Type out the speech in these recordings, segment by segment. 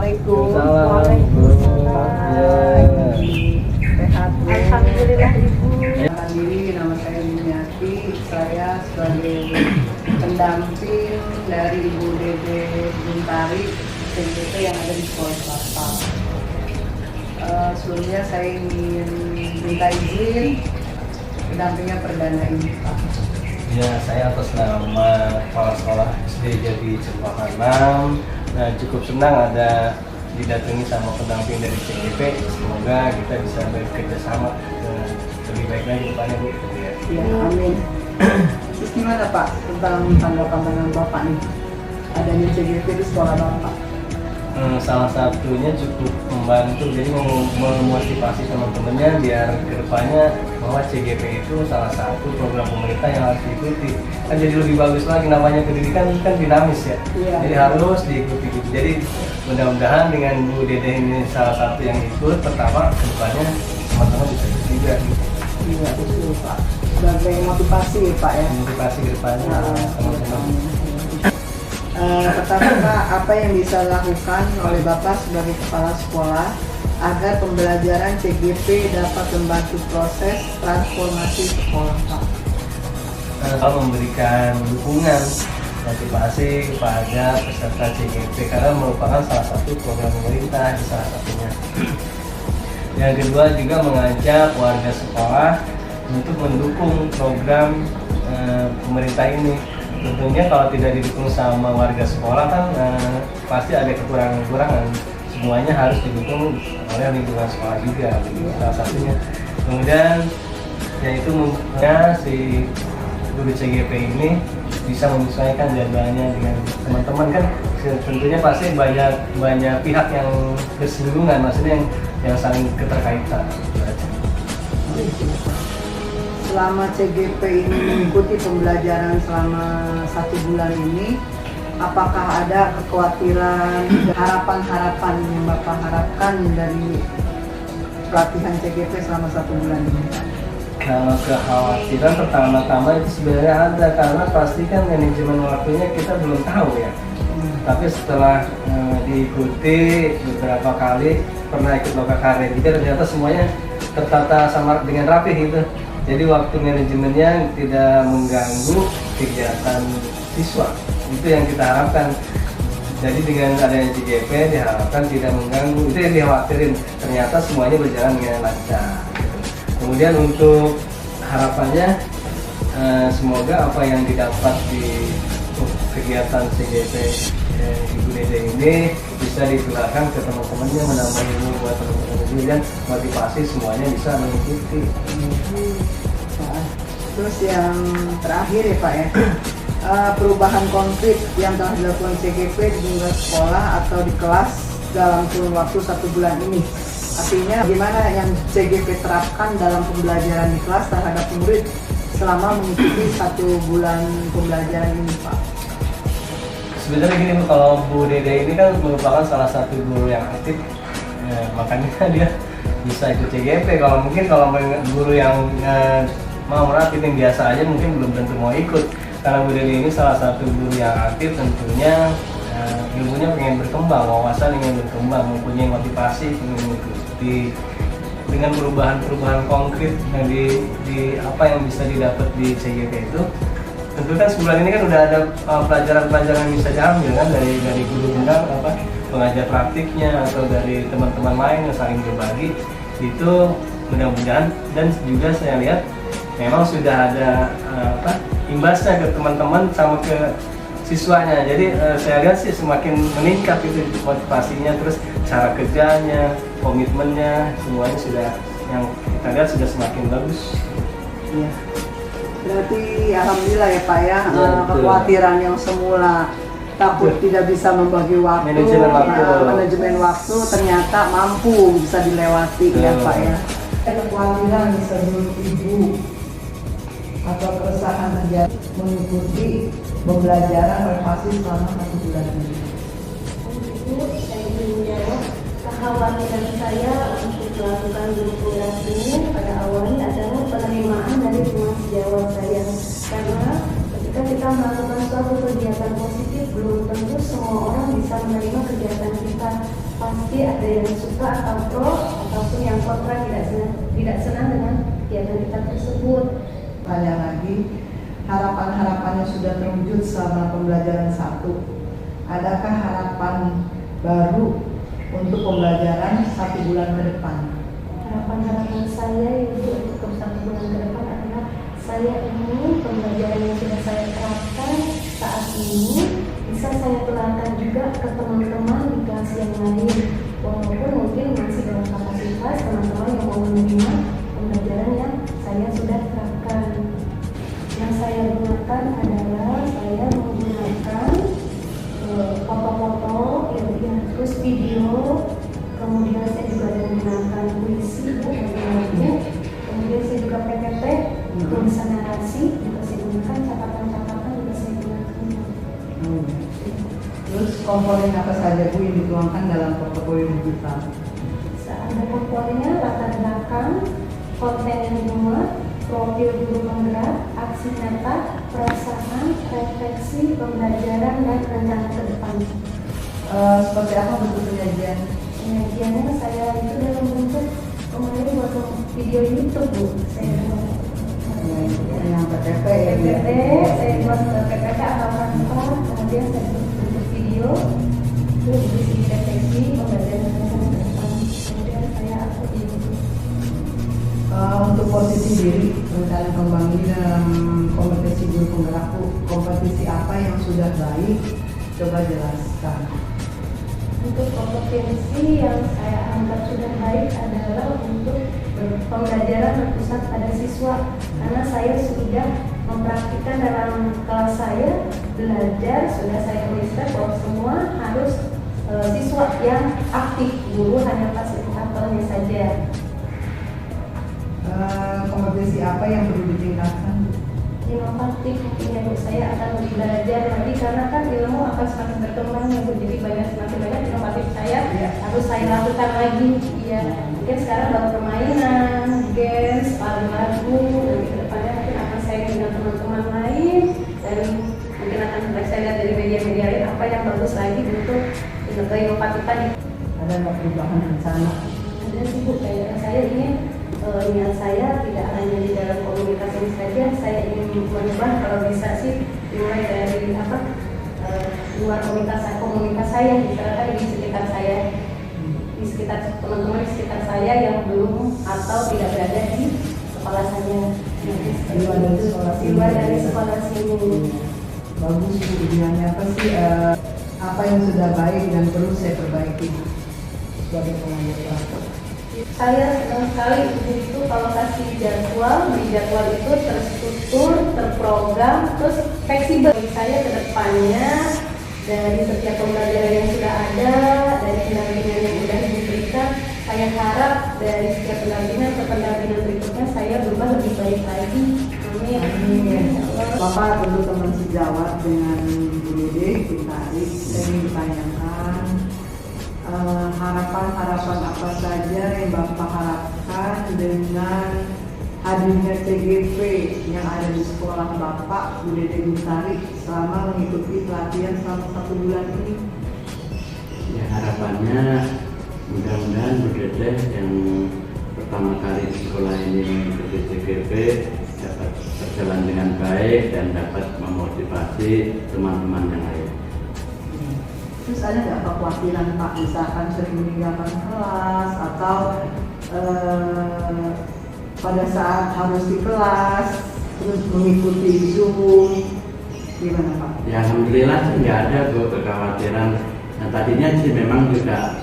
Assalamualaikum. Waalaikumsalam. Sehat. Alhamdulillah Ibu. Kenalkan diri, nama saya Miniati. Saya sebagai pendamping dari Ibu Dede Bintari CGP yang ada di sekolah swasta. Sebelumnya saya ingin minta izin pendampingnya perdana ini, Pak. Ya, saya atas nama Kepala Sekolah SD Jati Cempaka 6. Nah, cukup senang ada didatangi sama pendamping dari CGP. Semoga kita bisa bekerja sama lebih baik lagi depannya, Bu. Ya, amin. Terus gimana Pak tentang tanggapan Bapak nih adanya CGP di sekolah Bapak? Salah satunya cukup membantu, jadi memotivasi teman-temannya biar kedepannya bahwa CGP itu salah satu program pemerintah yang harus diikuti. Kan jadi lebih bagus lagi, namanya pendidikan kan dinamis ya. Iya. Jadi harus diikuti. Jadi mudah-mudahan dengan Bu Dede ini salah satu yang ikut, pertama kedepannya teman-teman bisa ikut juga. Iya, betul Pak. Sebagai motivasi ya Pak ya. Motivasi kedepannya teman-teman. Pertama Pak, apa yang bisa dilakukan oleh Bapak sebagai kepala sekolah agar pembelajaran CGP dapat membantu proses transformasi sekolah Pak? Memberikan dukungan motivasi kepada peserta CGP karena merupakan salah satu program pemerintah salah satunya. Yang kedua juga mengajak warga sekolah untuk mendukung program pemerintah ini. Tentunya kalau tidak didukung sama warga sekolah kan pasti ada kekurangan-kekurangan. Semuanya harus didukung oleh lingkungan sekolah juga, salah satunya. Kemudian yaitu si guru CGP ini bisa menyesuaikan jadwalnya dengan teman-teman, kan tentunya pasti banyak pihak yang bersinggungan, maksudnya yang saling keterkaitan. Selama CGP ini mengikuti pembelajaran selama 1 bulan ini, apakah ada kekhawatiran, harapan-harapan yang Bapak harapkan dari pelatihan CGP selama 1 bulan ini? Kalau kekhawatiran pertama-tama itu sebenarnya ada, karena pasti kan manajemen waktunya kita belum tahu ya. Tapi setelah diikuti beberapa kali, pernah ikut loka karya juga, ternyata semuanya tertata sama dengan rapi gitu. Jadi waktu manajemennya tidak mengganggu kegiatan siswa, itu yang kita harapkan. Jadi dengan adanya CGP diharapkan tidak mengganggu, itu yang dikhawatirin. Ternyata semuanya berjalan dengan lancar. Kemudian untuk harapannya semoga apa yang didapat di kegiatan CGP Ibu Dede ini bisa ditularkan ke teman-temannya, menambah ilmu buat teman-teman ini dan motivasi semuanya bisa mengikuti. Terus yang terakhir ya Pak ya, perubahan konkret yang telah dilakukan CGP di tingkat sekolah atau di kelas dalam kurun waktu 1 bulan ini. Artinya gimana yang CGP terapkan dalam pembelajaran di kelas terhadap murid selama mengikuti 1 bulan pembelajaran ini Pak? Sebenarnya gini Bu, kalau Bu Dede ini kan merupakan salah satu guru yang aktif, makanya dia bisa ikut CGP. Kalau guru yang mau melatih yang biasa aja mungkin belum tentu mau ikut. Karena Bu Dede ini salah satu guru yang aktif, tentunya ilmunya pengen berkembang, wawasan ingin berkembang, mempunyai motivasi ingin mengikuti dengan perubahan konkret yang di apa yang bisa didapat di CGP itu. Tentu kan sebulan ini kan udah ada pelajaran-pelajaran yang bisa diambil kan dari guru-guru pengajar praktiknya atau dari teman-teman lain yang saling berbagi. Itu mudah-mudahan, dan juga saya lihat memang sudah ada imbasnya ke teman-teman sama ke siswanya. Jadi saya lihat sih semakin meningkat itu motivasinya, terus cara kerjanya, komitmennya, semuanya sudah, yang kita lihat sudah semakin bagus. Iya. Berarti alhamdulillah ya Pak ya, Ya, kekhawatiran yang semula takut tidak bisa membagi waktu, manajemen waktu ternyata mampu bisa dilewati ya Pak ya. Kekhawatiran seluruh ibu atau keresahan terjadi mengikuti pembelajaran privasi selama 1 bulan ini. Ibu, saya ingin menjawab kekhawatiran saya untuk melakukan dukungan ini pada awalnya adalah penerimaan dari teman sejawat saya, karena ketika kita melakukan suatu kegiatan positif belum tentu semua orang bisa menerima kegiatan kita. pasti ada yang suka atau pro ataupun yang kontra, tidak senang dengan kegiatan kita tersebut. Tanya lagi, harapan-harapannya sudah terwujud selama pembelajaran 1. Adakah harapan baru untuk pembelajaran 1 bulan ke depan? Harapan-harapan saya untuk 1 bulan ke depan adalah saya ingin pembelajaran yang sudah saya terapkan saat ini bisa saya tularkan juga ke teman-teman di kelas yang lain, walaupun mungkin masih dalam kapasitas teman-teman yang mau menerima pembelajaran yang saya sudah terapkan. Yang saya gunakan adalah saya menggunakan foto-foto, terus video, kemudian saya juga ada menggunakan puisi, kemudian saya juga PPT, tulisan narasi juga saya gunakan, catatan-catatan juga saya gunakan. Terus komponen apa saja Bu yang dituangkan dalam portofolio digital? Ada komponennya latar belakang, konten yang dimuat, profil guru penggerak, aksi nyata, perasaan, refleksi, pembelajaran, dan rencana ke depan. Seperti apa bentuk penyajian? Penyajiannya saya itu dalam bentuk kemarin buat video YouTube Bu. Saya Yang PPT ya? PPT, saya buat PPT atau kantor, kemudian saya bentuk video, terus isi refleksi, pembelajaran rencana ke depan. Kemudian saya upload di YouTube. Untuk posisi diri, rencana kembang ini dalam kompetisi guru penggerak, kompetisi apa yang sudah baik? Coba jelaskan. Untuk kompetensi yang saya anggap sudah baik adalah untuk pembelajaran berpusat pada siswa, karena saya sudah mempraktikkan dalam kelas saya belajar, sudah saya tuliskan bahwa semua harus siswa yang aktif, guru hanya fasilitatornya saja. Kompetisi apa yang perlu ditingkatkan? Inovatif mungkin ya Bu, saya akan lebih belajar lagi karena kan ilmu akan semakin berkembang ya Bu, jadi semakin banyak inovatif saya harus saya lakukan lagi. Iya, mungkin sekarang baru permainan, games, lagu, dan ke depannya mungkin akan saya dengan teman-teman lain dan mungkin akan saya lihat dari media-media lain apa yang bagus lagi untuk inovatifan. Ada nggak perubahan rencana? Ada sih Bu, kayak saya ingin niat saya tidak hanya di dalam komunitas ini saja, saya ingin menyebar kalau bisa sih dimulai dari luar komunitas saya, misalkan di sekitar saya, di sekitar teman-teman di sekitar saya yang belum atau tidak berada di sekolah saya, di luar dari sekolah sini. Bagus Bu, idealnya apa sih? Apa yang sudah baik dan perlu saya perbaiki sebagai pengajar? Saya senang sekali itu kalau kasih jadwal, di jadwal itu terstruktur, terprogram, terus fleksibel. Saya ke depannya dari setiap pembelajaran yang sudah ada, dari pendampingan yang sudah diberikan, saya harap dari setiap pendampingan ke pendampingan berikutnya saya berubah lebih baik lagi. Amin. Amin. Bapak tentu teman sejawat dengan Bu Dede Bintari, saya ingin ditanyakan harapan-harapan apa saja yang Bapak harapkan dengan hadirnya CGP yang ada di sekolah Bapak Bu Dede Bintari selama mengikuti pelatihan selama 1 bulan ini? Ya, harapannya mudah-mudahan Bu Dede yang pertama kali di sekolah ini mengikuti CGP dapat berjalan dengan baik dan dapat memotivasi teman-teman yang lain. Terus ada nggak kekhawatiran Pak, misalkan sering meninggalkan kelas atau pada saat harus di kelas terus mengikuti Zoom, gimana Pak? Ya alhamdulillah sih nggak ada Bu kekhawatiran. Nah tadinya sih memang juga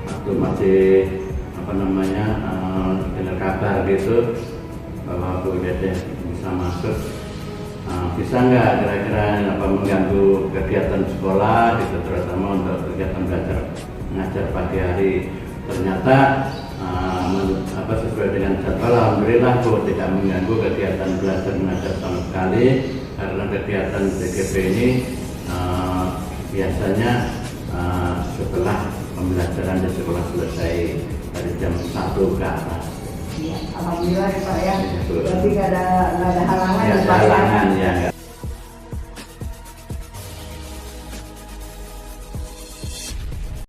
waktu masih dengar kabar gitu bahwa Bu Dede bisa masuk. Bisa nggak kira-kira mengganggu kegiatan sekolah gitu, terutama untuk kegiatan belajar mengajar pagi hari. Ternyata sesuai dengan jadwal, alhamdulillah Bu tidak mengganggu kegiatan belajar mengajar sama sekali, karena kegiatan CGP ini biasanya setelah pembelajaran di sekolah selesai dari jam 1 ke atas. Alhamdulillah ya Pak ya, berarti nggak ada halangan ya, ya Pak ya? Ya.